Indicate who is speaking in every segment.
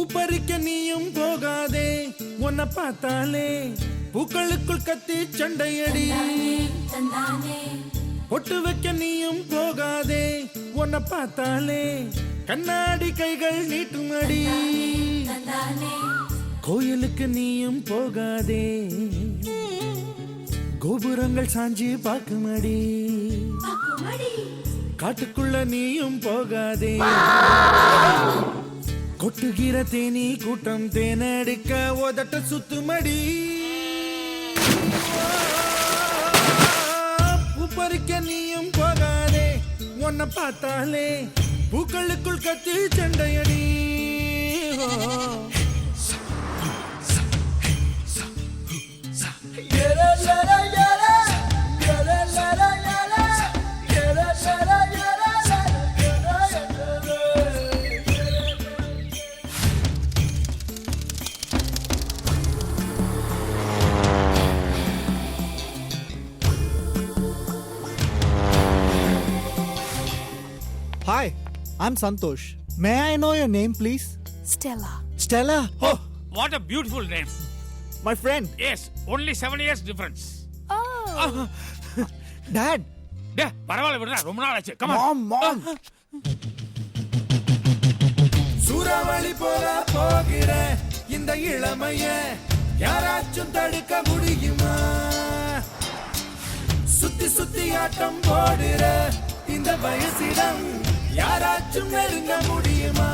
Speaker 1: பூப்பறிக்க நீயும் போகாதே, உன்னை பார்த்தாலே பூக்களுக்குள் கத்தி சண்டையடி. பொட்டு வைக்க நீயும் போகாதே, உன்னை பார்த்தாலே கண்ணாடி கைகள் நீட்டுமடி. கோயிலுக்கு நீயும் போகாதே, கோபுரங்கள் சாஞ்சி பாக்குமடி. காட்டுக்குள்ள நீயும் போகாதே, கொட்டுகிற தேனி கூட்டம் தேனடிக்க உதட்ட சுத்துமடி. பூப்பறிக்க நீயும் போகாதே, உன்னை பார்த்தாலே பூக்களுக்குள் கத்தி சண்டையடி.
Speaker 2: Hi, I'm Santosh. May I know your name, please?
Speaker 3: Stella.
Speaker 2: Stella?
Speaker 4: Oh, what a beautiful name.
Speaker 2: My friend.
Speaker 4: Yes, only 7 years difference.
Speaker 3: Oh.
Speaker 2: Dad.
Speaker 4: டே பரவாயில்ல விடுறா, ரொம்ப நாள் ஆச்சு. Come on.
Speaker 2: Mom.
Speaker 1: சூறாவளி போல போகிற இந்த இளமைய யாராச்சும் தடுக்க முடியுமா? சுத்தி சுத்தி ஆட்டம் போடுற இந்த வயசிடம் யாராச்சும் நெருங்க முடியுமா?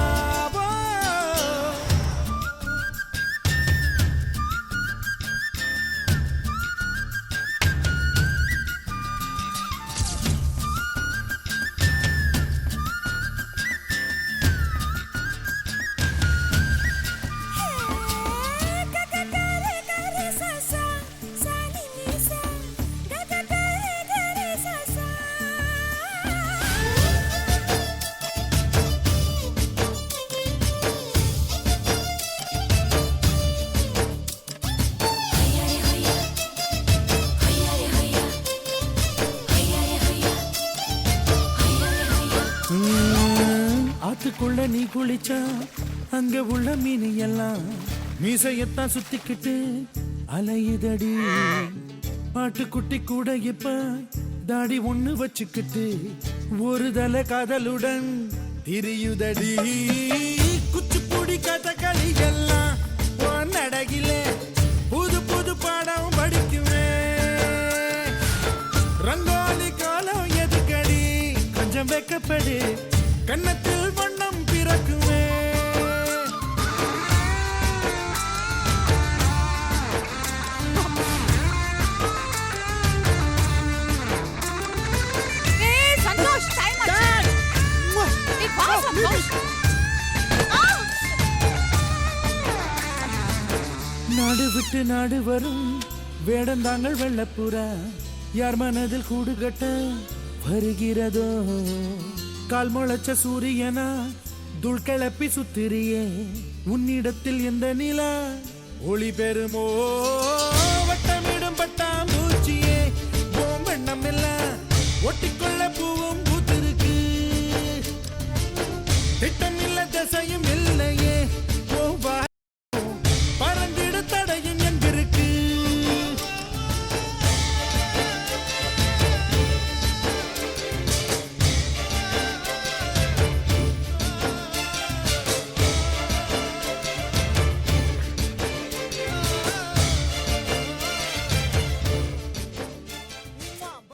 Speaker 1: ஆத்துக்குள்ள நீ குளிச்சா அங்க உள்ள மீன் எல்லாம் மீசையத்தான் சுத்திக்கிட்டு அலையுதடி. பாட்டுக்குட்டி கூட இப்ப தாடி ஒண்ணு வச்சுக்கிட்டு ஒரு தலை காதலுடன் திரியுதடி. குச்சிப்புடி கதகளி எல்லாம் நடகில புது புது பாடம் படிக்குவேன். ரங்கோலி காலம் எதுக்கடி, கொஞ்சம் வெக்கப்படு, கண்ணத்தில் வண்ணம் பிறக்குமே.
Speaker 3: சந்தோஷ், டைம் ஆச்சு. ஏய் வா சந்தோஷ்.
Speaker 1: நாடு விட்டு நாடு வரும் வேடந்தாங்கள் வெள்ளப்புறா யார் மனதில் கூடு கட்ட வருகிறதோ? கால் முளைச்ச சூரியனா துள் கிளப்பி சுத்திரியே, உன்னிடத்தில் எந்த நிலா ஒளி பெறுமோ?